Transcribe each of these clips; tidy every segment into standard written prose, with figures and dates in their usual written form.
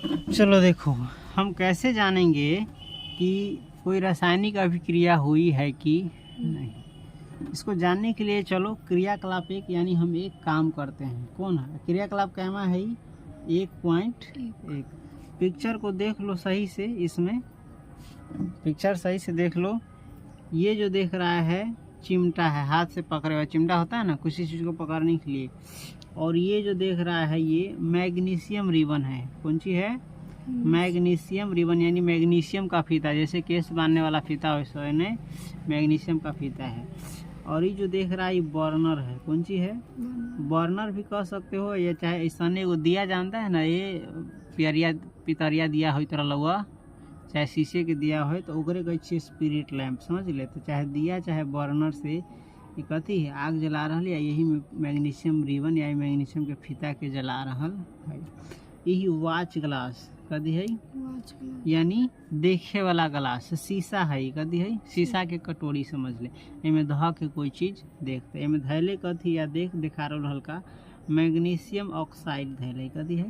चलो देखो, हम कैसे जानेंगे कि कोई रासायनिक अभिक्रिया हुई है कि नहीं। इसको जानने के लिए चलो क्रियाकलाप एक, यानी हम एक काम करते हैं। कौन है क्रियाकलाप? कहना है 1.1। पिक्चर को देख लो सही से, इसमें पिक्चर सही से देख लो। ये जो देख रहा है चिमटा है, हाथ से पकड़े हुआ चिमटा होता है ना किसी चीज़ को पकड़ने के लिए। और ये जो देख रहा है ये मैग्नीशियम रिबन है। कौन सी है? मैग्नीशियम रिबन, यानी मैग्नीशियम का फीता। जैसे केस बांधने वाला फीता वैसे ने मैग्नीशियम का फीता है। और ये जो देख रहा है ये बर्नर है। कौन सी है? बर्नर भी कह सकते हो, या चाहे ऐसा वो दिया जानता है ना, ये पितरिया दिया हो तरह लगा, चाहे शीशे के दिया हो तो ओकरे कहे स्पिरिट लैंप, समझ ले। तो चाहे दिया चाहे बर्नर से ये कथी है, आग जला रहा है, यही मैग्नीशियम रिबन या मैग्नीशियम के फीता के जला रहा है। यही वॉच ग्लास कदी है, यानी देखे वाला ग्लास। शीशा है कदी है, शीशा के कटोरी समझ ले। इनमें धह के कोई चीज देखते, इनमें धैले कथी या देखा रहा हल्का मैग्नीशियम ऑक्साइड धैले कदी है,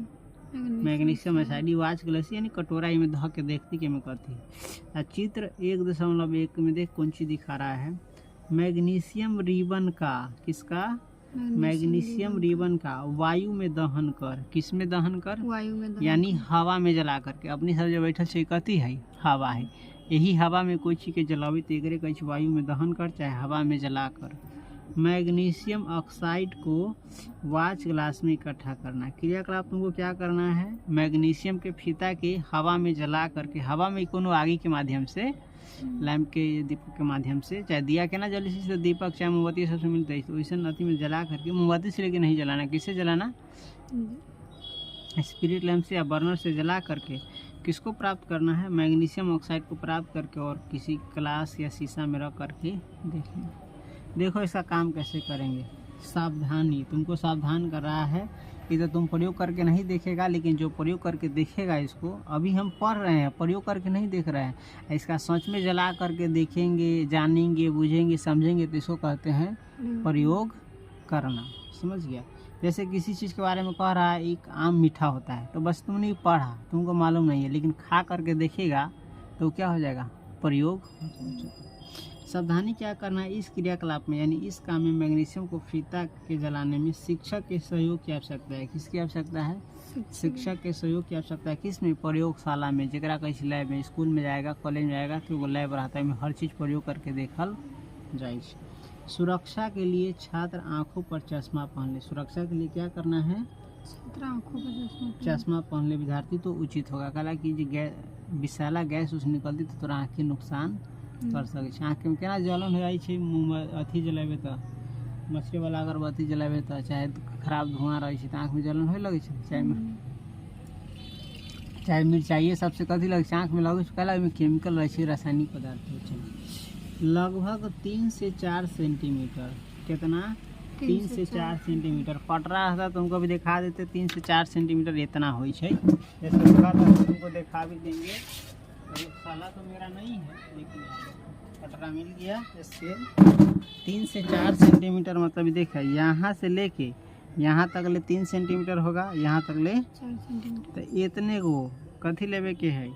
मैग्नीशियम ऑक्साइड। वॉच ग्लास यानी कटोरा, इनमें धह के देखती कि में कथी। चित्र 1.1 में देख कौन चीज दिखा रहा है, मैग्नीशियम रिबन का। किसका? मैग्नीशियम रिबन का वायु में दहन कर। किस में दहन कर? वायु में दहन, यानी हवा में जला करके। अपनी सब जो बैठल से कथी है, हवा है। यही हवा में कोई चीज के जलावी तो एकरे कहे वायु में दहन कर, चाहे हवा में जला कर। मैग्नीशियम ऑक्साइड को वॉच ग्लास में इकट्ठा करना। क्रियाकलाप तुमको क्या करना है, मैग्नीशियम के फीता के हवा में जला करके, हवा में कोनो आगे के माध्यम से, लैंप के दीपक के माध्यम से, चाहे दिया के ना जले से दीपक चाहे मोमबत्ती सबसे मिलता है, तो वैसे नथी में जला करके, मोमबत्ती से लेके नहीं जलाना। किससे जलाना? स्पिरिट लैंप से या बर्नर से जला करके किसको प्राप्त करना है? मैग्नीशियम ऑक्साइड को प्राप्त करके, और किसी ग्लास या शीशा में रख करके देखेंगे। देखो इसका काम कैसे करेंगे। सावधानी, तुमको सावधान कर रहा है। इधर तुम प्रयोग करके नहीं देखेगा, लेकिन जो प्रयोग करके देखेगा इसको, अभी हम पढ़ रहे हैं, प्रयोग करके नहीं देख रहे हैं। इसका सच में जला करके देखेंगे, जानेंगे, बुझेंगे, समझेंगे, तो इसको कहते हैं प्रयोग करना। समझ गया? जैसे किसी चीज़ के बारे में कह रहा है, एक आम मीठा होता है, तो बस तुमने पढ़ा, तुमको मालूम नहीं है, लेकिन खा करके देखेगा तो क्या हो जाएगा? प्रयोग। सावधानी क्या करना है इस क्रियाकलाप में, यानी इस काम में मैग्नीशियम को फीता के जलाने में शिक्षक के सहयोग की आवश्यकता है। किसकी आवश्यकता है? शिक्षक के सहयोग की आवश्यकता है। किस में? प्रयोगशाला में। जरा कहीं लैब में, स्कूल में जाएगा, कॉलेज में जाएगा, तो वो लैब रहता है, में हर चीज़ प्रयोग करके देखल जाए। सुरक्षा के लिए छात्र आँखों पर चश्मा पहन ले। सुरक्षा के लिए क्या करना है? आँखों पर चश्मा पहन ले विद्यार्थी, तो उचित होगा। कहा कि जो विषैला गैस उस निकलती तो तोरा आँख के नुकसान कर सके। आँख में केना जलन हो जाए छै, अथी जलेबे तो, मछली वाला अगरबत्ती जलेबे तो, चाहे खराब धुआं रहे तो आँख में जलन हो लगे। चाहे मिर्चाइए सबसे कथी लगे आँख में लगे, कहला में केमिकल रहे, रासायनिक पदार्थ हो। लगभग 3 से 4 सेंटीमीटर। कितना? 3 से 4 सेंटीमीटर। पटरा रहता तो तुमको भी दिखा देते, 3 से 4 सेंटीमीटर इतना हो। जैसे तुमको दिखा भी देंगे। साला तो मेरा नहीं है, लेकिन पटरा मिल गया। स्केल 3 से 4 सेंटीमीटर, मतलब देखा यहाँ से लेके यहाँ तक ले 3 सेंटीमीटर होगा, यहाँ तक ले 4 सेंटीमीटर। तो इतने को कथी लेवे के है?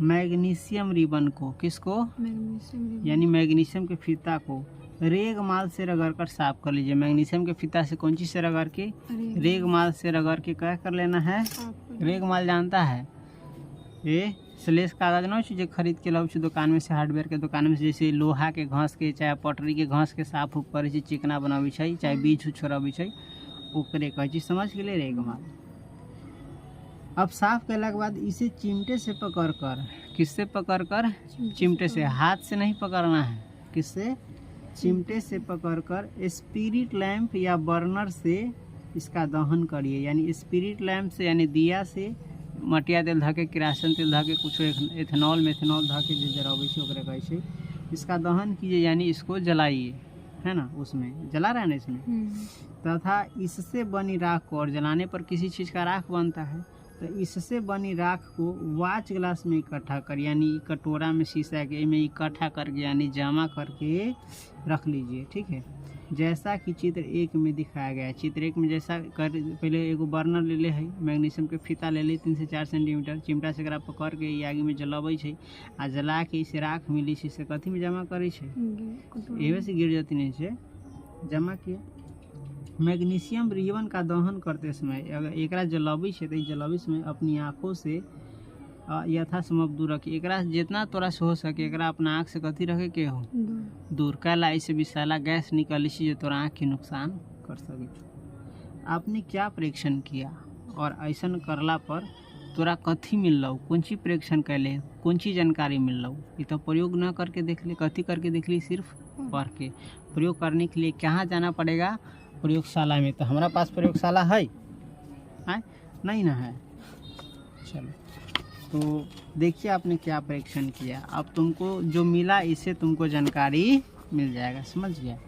मैग्नीशियम रिबन को। किसको? मैग्नीशियम, यानी मैग्नीशियम के फीता को रेग माल से रगड़ कर साफ कर लीजिए। मैग्नीशियम के फीता से कौन चीज से रगड़ के? रेग माल से रगड़ के क्या कर लेना है? रेग माल जानता है? ये स्लेस कागज ना जो खरीद के लाओ दुकान में से, हार्डवेयर के दुकान में से, जैसे लोहा के घास के चाहे पटरी के घास के साफ उप करे, चिकना बनाबी छै, चाहे बीज छोड़ाबी छै, ओकरे कहे। समझ के ले रेग माल। अब साफ करने के बाद इसे चिमटे से पकड़ कर, किससे पकड़ कर? चिमटे से। हाथ से नहीं पकड़ना है। किससे? चिमटे से पकड़कर स्पिरिट लैंप या बर्नर से इसका दहन करिए। यानी स्पिरिट लैंप से, यानी दिया से, मटिया तेल धके, किरासन तेल धके, कुछ एथेनॉल मेथेनॉल धके जो जराबे छै ओकरे कहै छै, इसका दहन कीजिए, यानी इसको जलाइए, है ना। उसमें जला रहा है ना इसमें। तथा इससे बनी राख को, और जलाने पर किसी चीज़ का राख बनता है, तो इससे बनी राख को वाच ग्लास में इकट्ठा कर, यानी कटोरा में शीशा के में इकट्ठा करके यानी जमा करके रख लीजिए। ठीक है, जैसा कि चित्र 1 में दिखाया गया है। चित्र 1 में जैसा कर, पहले एगो बर्नर ले ले है, मैग्नीशियम के फीता ले ले 3 से 4 सेंटीमीटर, चिमटा से एकरा पकड़ के ई आगे में जलाबै छै आ जला के इसे राख मिली छै से कथी में जमा करै छै, एहे से गिर जाती नहीं से जमा किया। मैग्नीशियम रिबन का दहन करते समय अगर एकरा जलाबै छै तो जलाबै समय अपनी आँखों से यथासंभव दूर रखी, एकरा जितना तोरा से हो सके एकरा अपना आँख से कथी रखे के हो, दूर। कैला ऐसे विषैला गैस निकली जो तोरा आँख के नुकसान कर सके। आपने क्या परीक्षण किया और ऐसा करला पर तोरा कथी मिल लो, कौन ची परीक्षण कैले, कौन ची जानकारी मिल लो, ये तो प्रयोग न करके देख ले, कथी करके देख ली, सिर्फ पढ़ के। प्रयोग करने के लिए कहाँ जाना पड़ेगा, प्रयोगशाला में। तो हमारा पास प्रयोगशाला है नहीं ना है। चलो तो देखिए आपने क्या परीक्षण किया, अब तुमको जो मिला इससे तुमको जानकारी मिल जाएगा, समझ गया।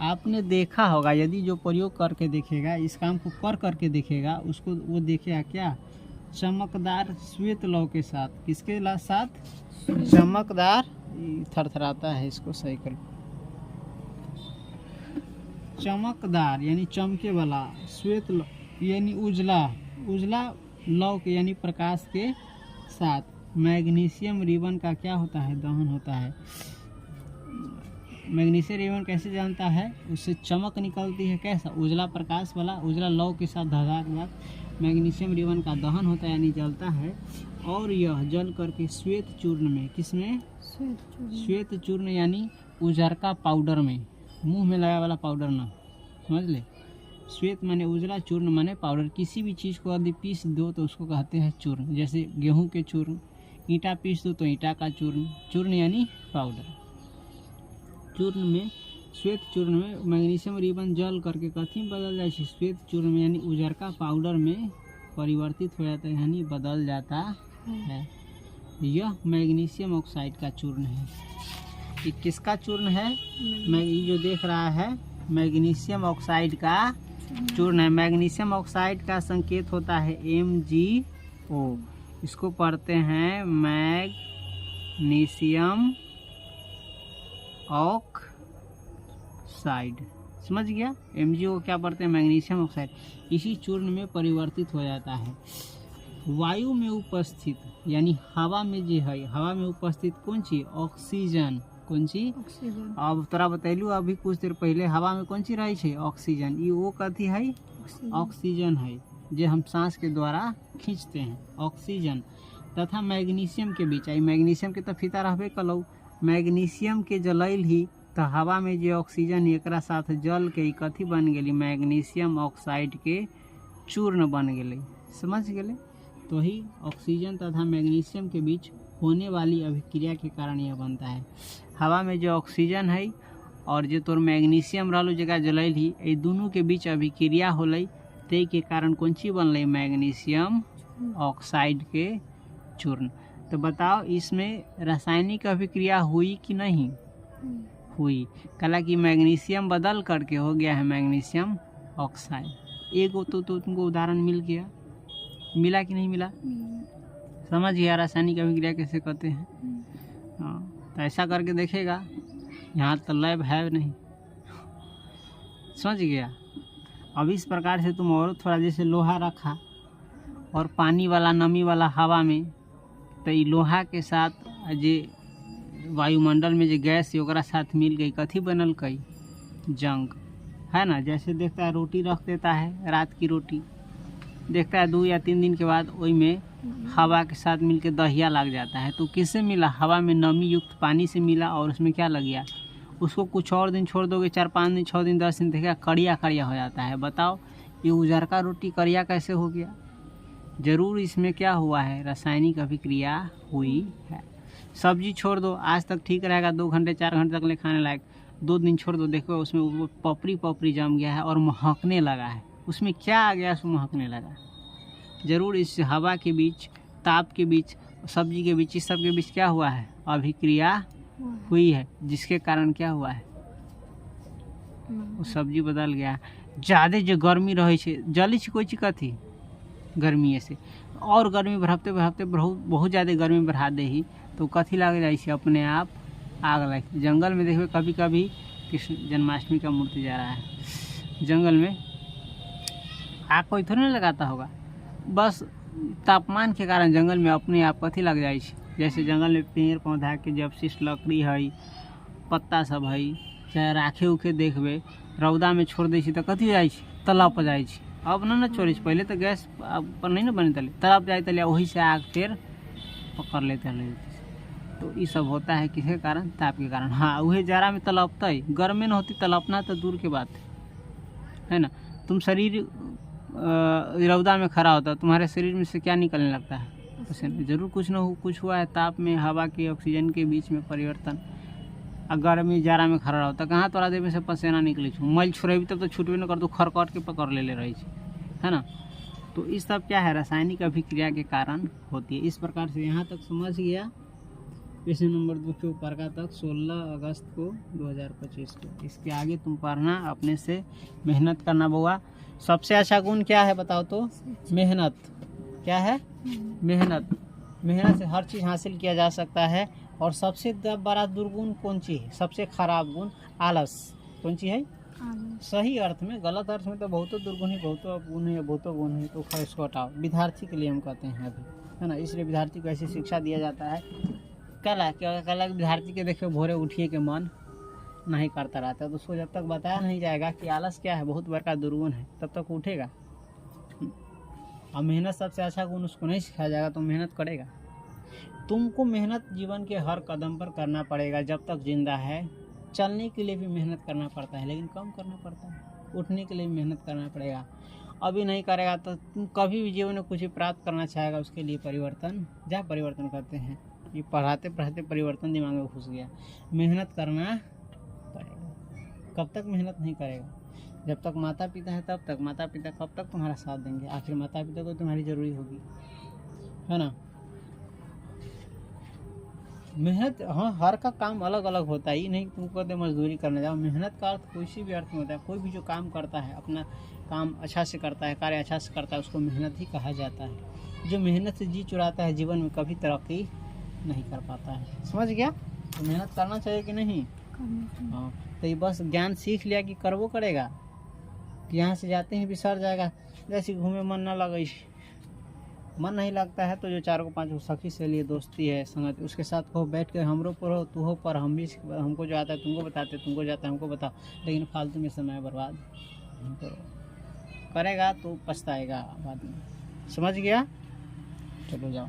आपने देखा होगा यदि जो प्रयोग करके देखेगा, इस काम को कर करके देखेगा, उसको वो देखेगा क्या, चमकदार श्वेत लौ के साथ, किसके साथ, चमकदार, थरथराता है इसको सही कर, चमकदार यानी चमके वाला, श्वेत लौ यानी उजला लौ के यानी प्रकाश के साथ मैग्नीशियम रिबन का क्या होता है, दहन होता है। मैग्नीशियम रिबन कैसे जानता है, उससे चमक निकलती है, कैसा, उजला प्रकाश वाला, उजला लौ के साथ धधा के बाद मैग्नीशियम रिबन का दहन होता है यानी जलता है, और यह जल करके श्वेत चूर्ण में, किसमें, श्वेत चूर्ण यानी उजरका पाउडर में, मुंह में लगा वाला पाउडर ना, समझ ले। श्वेत माने उजला, चूर्ण माने पाउडर। किसी भी चीज़ को यदि पीस दो तो उसको कहते हैं चूर्ण, जैसे गेहूं के चूर्ण, ईंटा पीस दो तो ईंटा का चूर्ण, चूर्ण यानी पाउडर। चूर्ण में, श्वेत चूर्ण में मैग्नीशियम रिबन जल करके कथी में बदल जाए, श्वेत चूर्ण में यानी उजरका पाउडर में परिवर्तित हो जाता है यानी बदल जाता है। यह मैग्नीशियम ऑक्साइड का चूर्ण है। ये किसका चूर्ण है, ये जो देख रहा है मैग्नीशियम ऑक्साइड का चूर्ण है। मैग्नीशियम ऑक्साइड का संकेत होता है MgO, इसको पढ़ते हैं मैग्नीशियम ऑक्साइड, समझ गया। MgO क्या पढ़ते हैं, मैग्नीशियम ऑक्साइड। इसी चूर्ण में परिवर्तित हो जाता है। वायु में उपस्थित यानी हवा में जो है, हवा में उपस्थित कौन चीज, ऑक्सीजन, कौन सी, अब तोरा बतैलू अभी कुछ देर पहले, हवा में कौन सी रही है, ऑक्सीजन। ये वो कथी है, ऑक्सीजन है, जो हम सांस के द्वारा खींचते हैं, ऑक्सीजन। तथा मैग्नीशियम के बीच, आई मैग्नीशियम के तो फीता रहबे कलौ, मैग्नीशियम के जलैल ही तो हवा में जो ऑक्सीजन एकरा साथ जल के कथी बन गेली, मैग्नीशियम ऑक्साइड के चूर्ण बन गेले, समझ गेले। तो ही ऑक्सीजन तथा मैग्नीशियम के बीच होने वाली अभिक्रिया के कारण यह बनता है। हवा में जो ऑक्सीजन है और जो तोर मैग्नीशियम रहलो जगह जलैल ही, ये दोनों के बीच अभिक्रिया होलै, ते के कारण कौन चीज बनलै, मैग्नीशियम ऑक्साइड के चूर्ण। तो बताओ इसमें रासायनिक अभिक्रिया हुई कि नहीं हुई, कला कि मैग्नीशियम बदल करके हो गया है मैग्नीशियम ऑक्साइड। एक तो तुमको उदाहरण मिल गया, मिला कि नहीं मिला, समझ गया रासायनिक अभिक्रिया कैसे करते हैं। हाँ, तो ऐसा करके देखेगा, यहाँ तो लैब है नहीं, समझ गया। अब इस प्रकार से तुम और थोड़ा, जैसे लोहा रखा और पानी वाला, नमी वाला हवा में, तो ये लोहा के साथ जे वायुमंडल में जो गैस ओकरा साथ मिल गई, कथी बनल कई, जंग, है ना। जैसे देखता है रोटी रख देता है, रात की रोटी देखता है 2 या 3 दिन के बाद वही में हवा के साथ मिलके दहिया लग जाता है। तो किससे मिला, हवा में नमी युक्त पानी से मिला, और उसमें क्या लग गया, उसको कुछ और दिन छोड़ दोगे, 4-5 दिन, 6 दिन, 10 दिन, देखा कड़िया कड़िया हो जाता है। बताओ ये उजरका रोटी कड़िया कैसे हो गया, जरूर इसमें क्या हुआ है, रासायनिक अभिक्रिया हुई है। सब्जी छोड़ दो, आज तक ठीक रहेगा, 2 घंटे 4 घंटे तक ले खाने लायक, 2 दिन छोड़ दो, देखो उसमें वो पपरी जम गया है और महकने लगा है। उसमें क्या आ गया, उसमें महकने लगा। जरूर इस हवा के बीच, ताप के बीच, सब्जी के बीच, इस सब के बीच क्या हुआ है, अभिक्रिया हुई है, जिसके कारण क्या हुआ है, वो सब्जी बदल गया। ज़्यादा जो गर्मी रहे, जली कोई चीज कथी, गर्मी से, और गर्मी बढ़ाते बढ़ाते बहुत ज़्यादा गर्मी बढ़ा दे ही तो कथी लग जाए अपने आप आग लग। जंगल में देखिए कभी कभी कृष्ण जन्माष्टमी का मूर्ति जा रहा है, जंगल में आग कोई थोड़ी ना लगाता होगा, बस तापमान के कारण जंगल में अपने आप कथी लग जाए। जैसे जंगल में पेड़ पौधा के जब शीश लकड़ी है, पत्ता सब है, चाहे राखे उखे देखबे रौदा में छोड़ दी तो कथी जाए तलब पर जाए। अब ना छोड़े, पहले तो गैस पर नहीं ना बने तले, तलब जाए तले वही से आग फिर पकड़ लेते हैं। तो ये सब होता है किसके कारण? ताप के कारण। हाँ, वही जाड़ा में तलपता ही, गर्म में न होती तलपना तो दूर की बात है ना। तुम शरीर रौदा में खड़ा होता, तुम्हारे शरीर में से क्या निकलने लगता है? पसीना। जरूर कुछ न हो, कुछ हुआ है ताप में, हवा के ऑक्सीजन के बीच में परिवर्तन। गर्मी जाड़ा में खड़ा होता, कहाँ तोरा देह में से पसीना निकले छो, मैल छोड़ेबी तब तो छूटबे न कर, तो खरकट के पकड़ ले रही है ना। तो इस सब क्या है? रासायनिक अभिक्रिया के कारण होती है। इस प्रकार से यहाँ तक समझ गया। क्वेश्चन नंबर 2 के ऊपर का तक 16 अगस्त को 2025 को। इसके आगे तुम पढ़ना, अपने से मेहनत करना बउआ। सबसे अच्छा गुण क्या है बताओ तो? मेहनत। क्या है? मेहनत। मेहनत से हर चीज़ हासिल किया जा सकता है। और सबसे बड़ा दुर्गुण कौन सी है? सबसे खराब गुण आलस। कौन सी है? सही अर्थ में, गलत अर्थ में तो बहुत दुर्गुण है, बहुत गुण है, बहुत गुण है, तो खैर इसको हटाओ। विद्यार्थी के लिए हम कहते हैं अभी, है ना। इसलिए विद्यार्थी को ऐसी शिक्षा दिया जाता है। कल विद्यार्थी के देखो भोरे उठिए के मन नहीं करता रहता, तो उसको जब तक बताया नहीं जाएगा कि आलस क्या है, बहुत बड़ा दुर्गुण है, तब तक उठेगा। और मेहनत सबसे अच्छा गुण उसको नहीं सिखाया जाएगा तो मेहनत करेगा। तुमको मेहनत जीवन के हर कदम पर करना पड़ेगा जब तक जिंदा है। चलने के लिए भी मेहनत करना पड़ता है, लेकिन कम करना पड़ता है। उठने के लिए भी मेहनत करना पड़ेगा। अभी नहीं करेगा तो तुम कभी भी जीवन में कुछ भी प्राप्त करना चाहेगा, उसके लिए परिवर्तन करते हैं। ये पढ़ाते पढ़ाते परिवर्तन दिमाग में घुस गया। मेहनत करना पड़ेगा। कब तक मेहनत नहीं करेगा? जब तक माता पिता है तब तक। माता पिता कब तक तुम्हारा साथ देंगे? आखिर माता पिता को तुम्हारी ज़रूरी होगी, है ना। मेहनत, हाँ, हर का काम अलग अलग होता है। ये नहीं तुम कहते मजदूरी करने जाओ। मेहनत का अर्थ कोई भी अर्थ में होता है। कोई भी जो काम करता है, अपना काम अच्छा से करता है, कार्य अच्छा से करता है, उसको मेहनत ही कहा जाता है। जो मेहनत से जी चुराता है जीवन में कभी तरक्की नहीं कर पाता है। समझ गया? तो मेहनत करना चाहिए कि नहीं? हाँ। तो ये बस ज्ञान सीख लिया कि करवो करेगा, कि यहाँ से जाते ही बिसर जाएगा। जैसे घूमे मन ना लगे, मन नहीं लगता है तो जो 4 को 5 सखी से लिए दोस्ती है, संगत, उसके साथ को बैठ के हमरो पर हो, तू हो पर, हम भी, हमको जो आता है तुमको बताते, तुमको जाता है हमको बताओ। लेकिन फालतू में समय बर्बाद तो करेगा तो पछताएगा बाद में। समझ गया? चलो जाओ।